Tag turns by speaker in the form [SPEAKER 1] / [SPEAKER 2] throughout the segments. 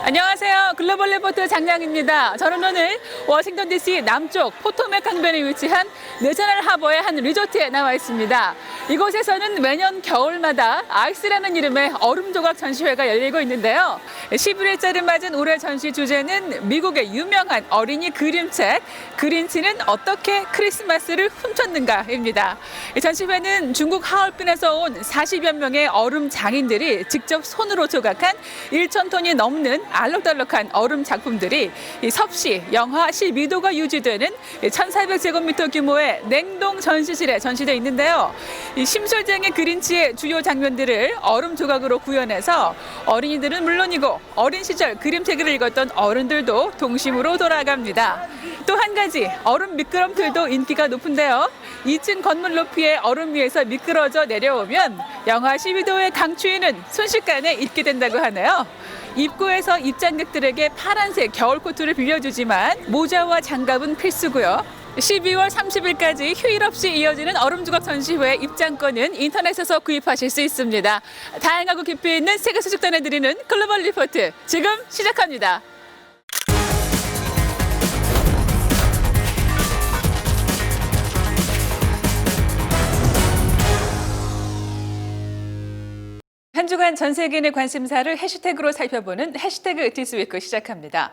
[SPEAKER 1] 안녕하세요. 글로벌 리포터 장량입니다. 저는 오늘 워싱턴 DC 남쪽 포토맥 강변에 위치한 내셔널 하버의 한 리조트에 나와 있습니다. 이곳에서는 매년 겨울마다 아이스라는 이름의 얼음 조각 전시회가 열리고 있는데요. 11회째를 맞은 올해 전시 주제는 미국의 유명한 어린이 그림책 그린치는 어떻게 크리스마스를 훔쳤는가입니다. 이 전시회는 중국 하얼빈에서 온 40여 명의 얼음 장인들이 직접 손으로 조각한 1,000톤이 넘는 알록달록한 얼음 작품들이 섭씨 영하 12도가 유지되는 1,400제곱미터 규모의 냉동 전시실에 전시되어 있는데요. 이 심술쟁이 그린치의 주요 장면들을 얼음 조각으로 구현해서 어린이들은 물론이고 어린 시절 그림책을 읽었던 어른들도 동심으로 돌아갑니다. 또 한 가지 얼음 미끄럼틀도 인기가 높은데요. 2층 건물 높이의 얼음 위에서 미끄러져 내려오면 영하 12도의 강추위는 순식간에 잊게 된다고 하네요. 입구에서 입장객들에게 파란색 겨울 코트를 빌려주지만 모자와 장갑은 필수고요. 12월 30일까지 휴일 없이 이어지는 얼음 조각 전시회 입장권은 인터넷에서 구입하실 수 있습니다. 다양하고 깊이 있는 세계 소식 전해드리는 글로벌 리포트 지금 시작합니다. 한 주간 전 세계인의 관심사를 해시태그로 살펴보는 해시태그 디스위크 시작합니다.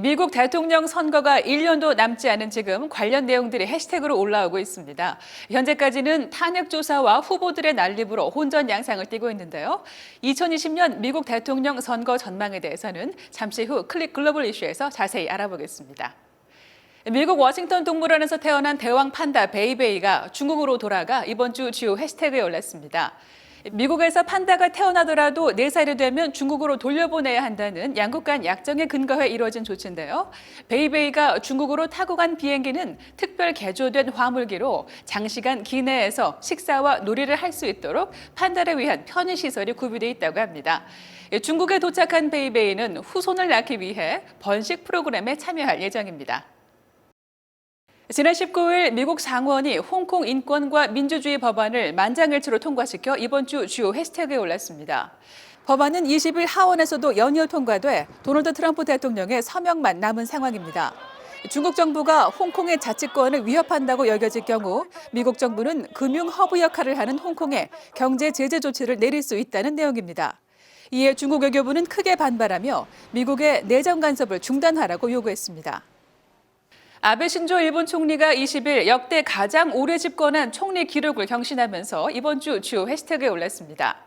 [SPEAKER 1] 미국 대통령 선거가 1년도 남지 않은 지금 관련 내용들이 해시태그로 올라오고 있습니다. 현재까지는 탄핵 조사와 후보들의 난립으로 혼전 양상을 띠고 있는데요. 2020년 미국 대통령 선거 전망에 대해서는 잠시 후 클릭 글로벌 이슈에서 자세히 알아보겠습니다. 미국 워싱턴 동물원에서 태어난 대왕 판다 베이베이가 중국으로 돌아가 이번 주 주요 해시태그에 올랐습니다. 미국에서 판다가 태어나더라도 4살이 되면 중국으로 돌려보내야 한다는 양국 간 약정에 근거해 이루어진 조치인데요. 베이베이가 중국으로 타고 간 비행기는 특별 개조된 화물기로 장시간 기내에서 식사와 놀이를 할 수 있도록 판다를 위한 편의시설이 구비되어 있다고 합니다. 중국에 도착한 베이베이는 후손을 낳기 위해 번식 프로그램에 참여할 예정입니다. 지난 19일 미국 상원이 홍콩 인권과 민주주의 법안을 만장일치로 통과시켜 이번 주 주요 해시태그에 올랐습니다. 법안은 20일 하원에서도 연이어 통과돼 도널드 트럼프 대통령의 서명만 남은 상황입니다. 중국 정부가 홍콩의 자치권을 위협한다고 여겨질 경우 미국 정부는 금융 허브 역할을 하는 홍콩에 경제 제재 조치를 내릴 수 있다는 내용입니다. 이에 중국 외교부는 크게 반발하며 미국의 내정 간섭을 중단하라고 요구했습니다. 아베 신조 일본 총리가 20일 역대 가장 오래 집권한 총리 기록을 경신하면서 이번 주 주요 해시태그에 올랐습니다.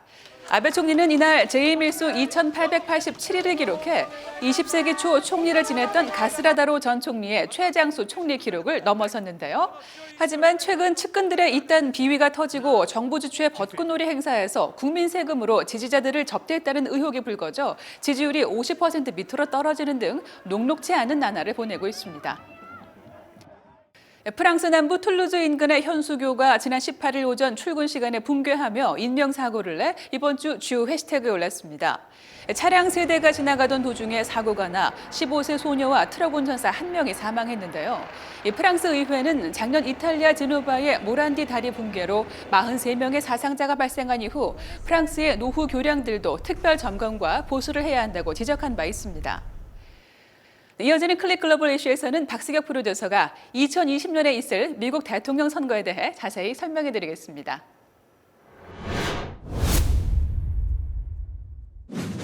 [SPEAKER 1] 아베 총리는 이날 재임 일수 2,887일을 기록해 20세기 초 총리를 지냈던 가스라다로 전 총리의 최장수 총리 기록을 넘어섰는데요. 하지만 최근 측근들의 잇단 비위가 터지고 정부 주최 벚꽃놀이 행사에서 국민 세금으로 지지자들을 접대했다는 의혹이 불거져 지지율이 50% 밑으로 떨어지는 등 녹록지 않은 나날을 보내고 있습니다. 프랑스 남부 툴루즈 인근의 현수교가 지난 18일 오전 출근 시간에 붕괴하며 인명사고를 내 이번 주 주요 해시태그에 올랐습니다. 차량 3대가 지나가던 도중에 사고가 나 15세 소녀와 트럭 운전사 1명이 사망했는데요. 프랑스 의회는 작년 이탈리아 제노바의 모란디 다리 붕괴로 43명의 사상자가 발생한 이후 프랑스의 노후 교량들도 특별 점검과 보수를 해야 한다고 지적한 바 있습니다. 이어지는 클릭 글로벌 이슈에서는 박수경 프로듀서가 2020년에 있을 미국 대통령 선거에 대해 자세히 설명해 드리겠습니다.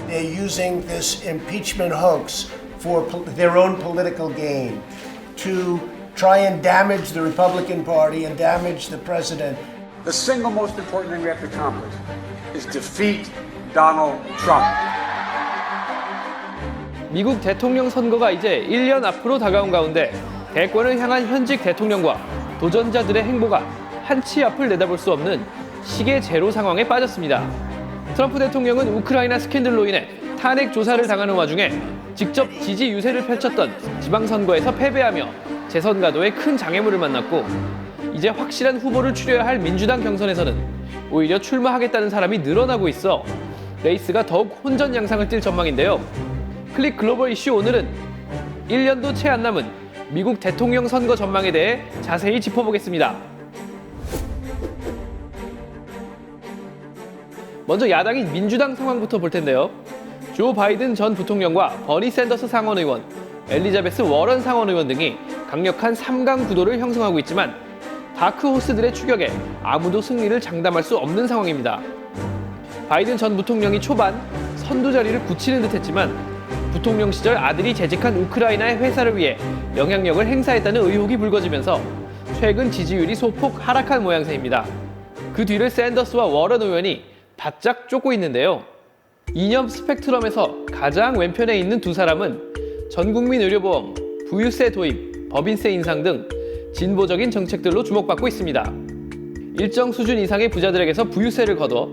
[SPEAKER 2] They're using this impeachment hoax for their own political gain to try and damage the Republican Party and damage the president.
[SPEAKER 3] The single most important thing we have to accomplish is defeat Donald Trump.
[SPEAKER 4] 미국 대통령 선거가 이제 1년 앞으로 다가온 가운데 대권을 향한 현직 대통령과 도전자들의 행보가 한치 앞을 내다볼 수 없는 시계 제로 상황에 빠졌습니다. 트럼프 대통령은 우크라이나 스캔들로 인해 탄핵 조사를 당하는 와중에 직접 지지 유세를 펼쳤던 지방선거에서 패배하며 재선 가도에 큰 장애물을 만났고 이제 확실한 후보를 추려야 할 민주당 경선에서는 오히려 출마하겠다는 사람이 늘어나고 있어 레이스가 더욱 혼전 양상을 띨 전망인데요. 클릭 글로벌 이슈 오늘은 1년도 채 안 남은 미국 대통령 선거 전망에 대해 자세히 짚어보겠습니다. 먼저 야당인 민주당 상황부터 볼 텐데요. 조 바이든 전 부통령과 버니 샌더스 상원 의원, 엘리자베스 워런 상원 의원 등이 강력한 3강 구도를 형성하고 있지만 다크호스들의 추격에 아무도 승리를 장담할 수 없는 상황입니다. 바이든 전 부통령이 초반 선두 자리를 굳히는 듯했지만 부통령 시절 아들이 재직한 우크라이나의 회사를 위해 영향력을 행사했다는 의혹이 불거지면서 최근 지지율이 소폭 하락한 모양새입니다. 그 뒤를 샌더스와 워런 의원이 바짝 쫓고 있는데요. 이념 스펙트럼에서 가장 왼편에 있는 두 사람은 전국민 의료보험, 부유세 도입, 법인세 인상 등 진보적인 정책들로 주목받고 있습니다. 일정 수준 이상의 부자들에게서 부유세를 걷어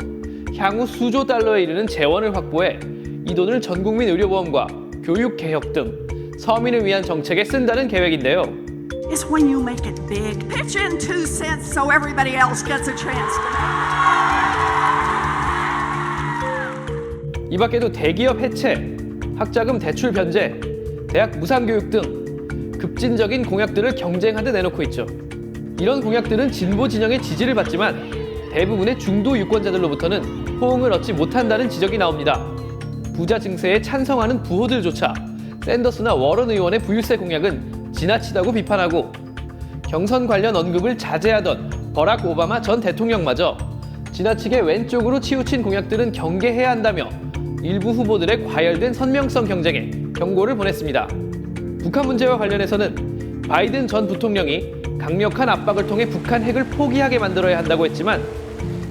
[SPEAKER 4] 향후 수조 달러에 이르는 재원을 확보해 이 돈을 전국민 의료보험과 교육 개혁 등 서민을 위한 정책에 쓴다는 계획인데요.
[SPEAKER 5] It's when you make it big. Pitch in 2 cents so everybody else gets a chance to make.
[SPEAKER 4] 이 밖에도 대기업 해체, 학자금 대출 변제, 대학 무상교육 등 급진적인 공약들을 경쟁하듯 내놓고 있죠. 이런 공약들은 진보 진영의 지지를 받지만 대부분의 중도 유권자들로부터는 호응을 얻지 못한다는 지적이 나옵니다. 부자 증세에 찬성하는 부호들조차 샌더스나 워런 의원의 부유세 공약은 지나치다고 비판하고 경선 관련 언급을 자제하던 버락 오바마 전 대통령마저 지나치게 왼쪽으로 치우친 공약들은 경계해야 한다며 일부 후보들의 과열된 선명성 경쟁에 경고를 보냈습니다. 북한 문제와 관련해서는 바이든 전 부통령이 강력한 압박을 통해 북한 핵을 포기하게 만들어야 한다고 했지만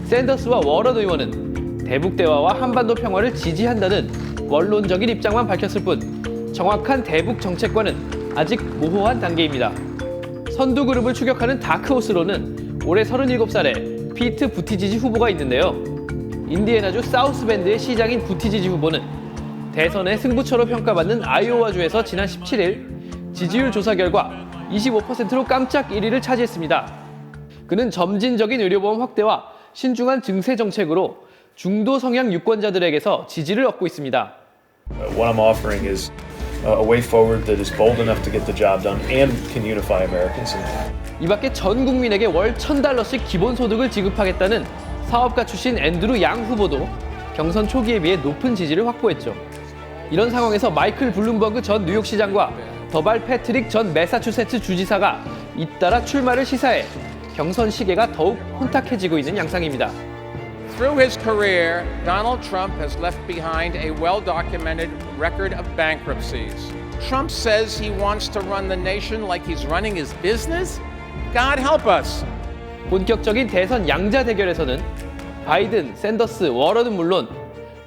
[SPEAKER 4] 샌더스와 워런 의원은 대북 대화와 한반도 평화를 지지한다는 원론적인 입장만 밝혔을 뿐 정확한 대북 정책과는 아직 모호한 단계입니다. 선두 그룹을 추격하는 다크호스로는 올해 37살의 피트 부티지지 후보가 있는데요. 인디애나주 사우스밴드의 시장인 부티지지 후보는 대선의 승부처로 평가받는 아이오와주에서 지난 17일 지지율 조사 결과 25%로 깜짝 1위를 차지했습니다. 그는 점진적인 의료보험 확대와 신중한 증세 정책으로 중도 성향 유권자들에게서 지지를 얻고 있습니다.
[SPEAKER 6] What I'm offering is a way forward that is bold enough to get the job done and can unify Americans.
[SPEAKER 4] 이 밖에 전 국민에게 월 $1,000씩 기본소득을 지급하겠다는 사업가 출신 앤드루 양 후보도 경선 초기에 비해 높은 지지를 확보했죠. 이런 상황에서 마이클 블룸버그 전 뉴욕시장과 더발 패트릭 전 매사추세츠 주지사가 잇따라 출마를 시사해 경선 시계가 더욱 혼탁해지고 있는 양상입니다.
[SPEAKER 7] Through his career, Donald Trump has left behind a well-documented record of bankruptcies. Trump says he wants to run the nation like he's running his business? God help us.
[SPEAKER 4] 본격적인 대선 양자 대결에서는 바이든, 샌더스, 워런은 물론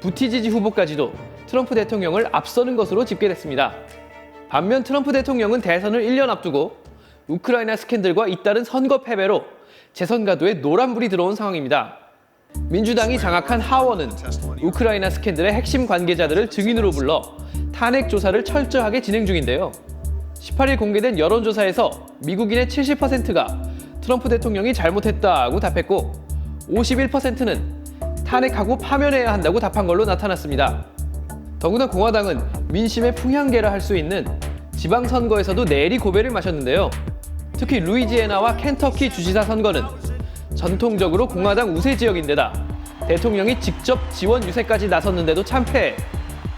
[SPEAKER 4] 부티지지 후보까지도 트럼프 대통령을 앞서는 것으로 집계됐습니다. 반면 트럼프 대통령은 대선을 1년 앞두고 우크라이나 스캔들과 잇따른 선거 패배로 재선 가도에 노란불이 들어온 상황입니다. 민주당이 장악한 하원은 우크라이나 스캔들의 핵심 관계자들을 증인으로 불러 탄핵 조사를 철저하게 진행 중인데요. 18일 공개된 여론조사에서 미국인의 70%가 트럼프 대통령이 잘못했다고 답했고 51%는 탄핵하고 파면해야 한다고 답한 걸로 나타났습니다. 더구나 공화당은 민심의 풍향계라 할 수 있는 지방선거에서도 내리 고배를 마셨는데요. 특히 루이지애나와 켄터키 주지사 선거는 전통적으로 공화당 우세 지역인데다 대통령이 직접 지원 유세까지 나섰는데도 참패해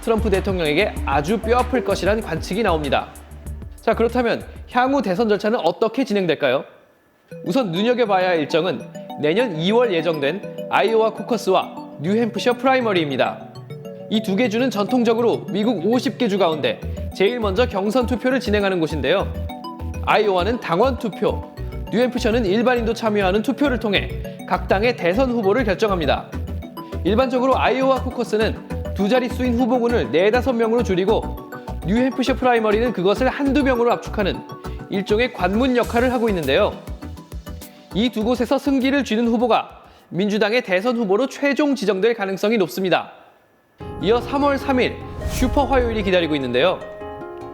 [SPEAKER 4] 트럼프 대통령에게 아주 뼈아플 것이란 관측이 나옵니다. 자, 그렇다면 향후 대선 절차는 어떻게 진행될까요? 우선 눈여겨봐야 할 일정은 내년 2월 예정된 아이오와 코커스와 뉴햄프셔 프라이머리입니다. 이 두 개 주는 전통적으로 미국 50개 주 가운데 제일 먼저 경선 투표를 진행하는 곳인데요. 아이오와는 당원 투표, 뉴햄프셔는 일반인도 참여하는 투표를 통해 각 당의 대선 후보를 결정합니다. 일반적으로 아이오와 코커스는 두 자릿수인 후보군을 4-5명으로 줄이고 뉴햄프셔 프라이머리는 그것을 한두 명으로 압축하는 일종의 관문 역할을 하고 있는데요. 이 두 곳에서 승기를 쥐는 후보가 민주당의 대선 후보로 최종 지정될 가능성이 높습니다. 이어 3월 3일 슈퍼 화요일이 기다리고 있는데요.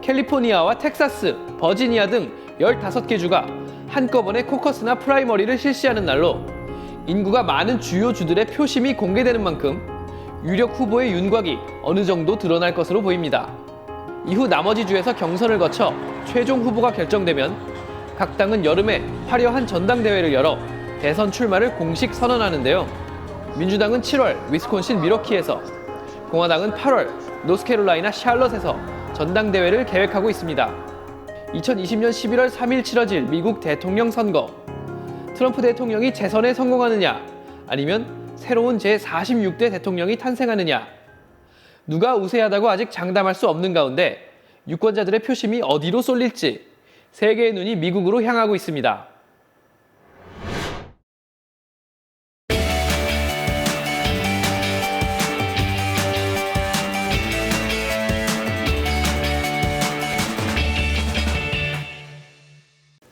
[SPEAKER 4] 캘리포니아와 텍사스, 버지니아 등 15개 주가 한꺼번에 코커스나 프라이머리를 실시하는 날로 인구가 많은 주요 주들의 표심이 공개되는 만큼 유력 후보의 윤곽이 어느 정도 드러날 것으로 보입니다. 이후 나머지 주에서 경선을 거쳐 최종 후보가 결정되면 각 당은 여름에 화려한 전당대회를 열어 대선 출마를 공식 선언하는데요. 민주당은 7월 위스콘신 미러키에서, 공화당은 8월 노스캐롤라이나 샬럿에서 전당대회를 계획하고 있습니다. 2020년 11월 3일 치러질 미국 대통령 선거. 트럼프 대통령이 재선에 성공하느냐, 아니면 새로운 제46대 대통령이 탄생하느냐. 누가 우세하다고 아직 장담할 수 없는 가운데 유권자들의 표심이 어디로 쏠릴지 세계의 눈이 미국으로 향하고 있습니다.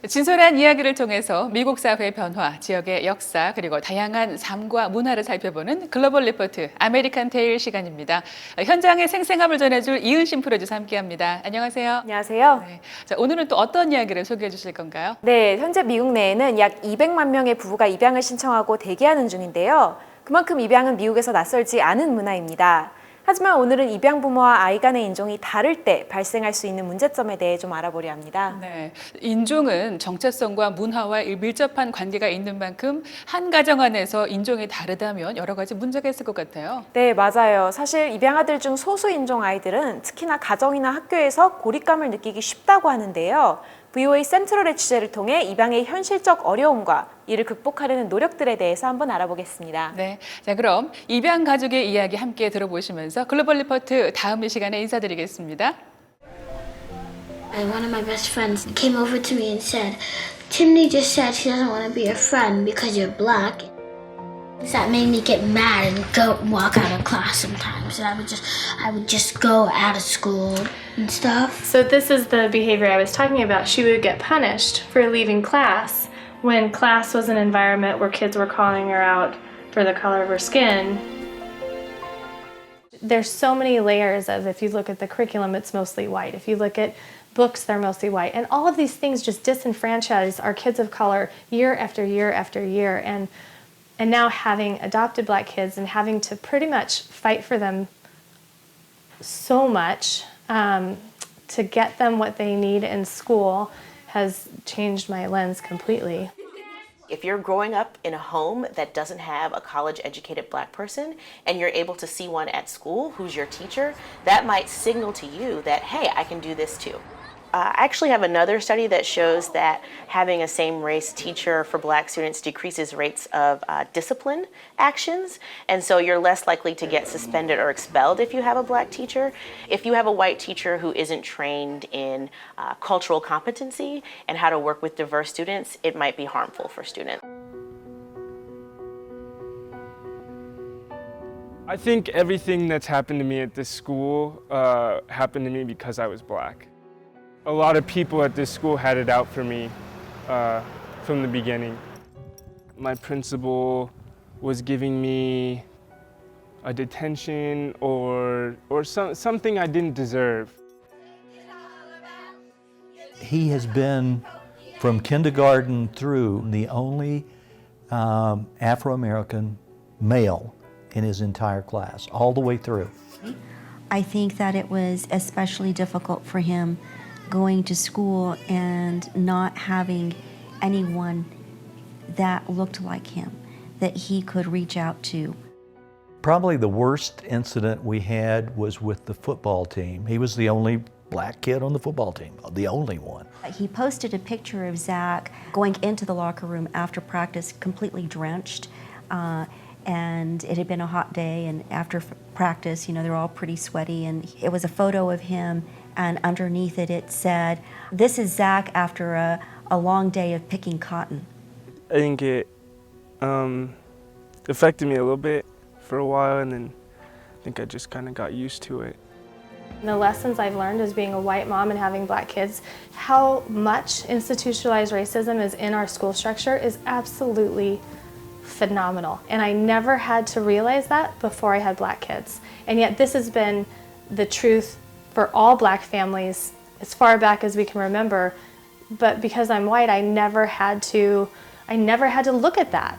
[SPEAKER 1] 진솔한 이야기를 통해서 미국 사회의 변화, 지역의 역사, 그리고 다양한 삶과 문화를 살펴보는 글로벌 리포트 아메리칸 테일 시간입니다. 현장의 생생함을 전해줄 이은신 프로듀서 함께합니다. 안녕하세요.
[SPEAKER 8] 안녕하세요.
[SPEAKER 1] 네. 자, 오늘은 또 어떤 이야기를 소개해 주실 건가요?
[SPEAKER 8] 네, 현재 미국 내에는 약 200만 명의 부부가 입양을 신청하고 대기하는 중인데요. 그만큼 입양은 미국에서 낯설지 않은 문화입니다. 하지만 오늘은 입양 부모와 아이 간의 인종이 다를 때 발생할 수 있는 문제점에 대해 좀 알아보려 합니다.
[SPEAKER 1] 네, 인종은 정체성과 문화와 밀접한 관계가 있는 만큼 한 가정 안에서 인종이 다르다면 여러 가지 문제가 있을 것 같아요.
[SPEAKER 8] 네, 맞아요. 사실 입양 아들 중 소수 인종 아이들은 특히나 가정이나 학교에서 고립감을 느끼기 쉽다고 하는데요. VOA 센트럴의 취재를 통해 입양의 현실적 어려움과 이를 극복하려는 노력들에 대해서 한번 알아보겠습니다.
[SPEAKER 1] 네, 자 그럼 입양 가족의 이야기 함께 들어보시면서 글로벌 리포트 다음 시간에 인사드리겠습니다.
[SPEAKER 9] And one of my best friends came over to me and said, Timney just said she doesn't want to be a friend because you're black. That made me get mad and go walk out of class sometimes. And I would just go out of school and stuff.
[SPEAKER 10] So this is the behavior I was talking about. She would get punished for leaving class when class was an environment where kids were calling her out for the color of her skin. There's so many layers of, if you look at the curriculum, it's mostly white. If you look at books, they're mostly white. And all of these things just disenfranchise our kids of color year after year after year. And now having adopted black kids and having to pretty much fight for them so much to get them what they need in school has changed my lens completely.
[SPEAKER 11] If you're growing up in a home that doesn't have a college-educated black person and you're able to see one at school who's your teacher, that might signal to you that, hey, I can do this too. I actually have another study that shows that having a same-race teacher for black students decreases rates of discipline actions, and so you're less likely to get suspended or expelled if you have a black teacher. If you have a white teacher who isn't trained in cultural competency and how to work with diverse students, it might be harmful for students.
[SPEAKER 12] I think everything that's happened to me at this school happened to me because I was black. A lot of people at this school had it out for me from the beginning. My principal was giving me a detention or something I didn't deserve.
[SPEAKER 13] He has been, from kindergarten through, the only Afro-American male in his entire class, all the way through.
[SPEAKER 14] I think that it was especially difficult for him going to school and not having anyone that looked like him that he could reach out to.
[SPEAKER 13] Probably the worst incident we had was with the football team. He was the only black kid on the football team, the only one.
[SPEAKER 14] He posted a picture of Zach going into the locker room after practice completely drenched. And it had been a hot day, and after practice, you know, they're all pretty sweaty, and it was a photo of him, and underneath it, it said, "This is Zach after a long day of picking cotton."
[SPEAKER 12] I think it affected me a little bit for a while, and then I think I just kind of got used to it.
[SPEAKER 10] The lessons I've learned as being a white mom and having black kids, how much institutionalized racism is in our school structure is absolutely phenomenal. And I never had to realize that before I had black kids. And yet this has been the truth for all black families as far back as we can remember. But because I'm white, I never had to look at that.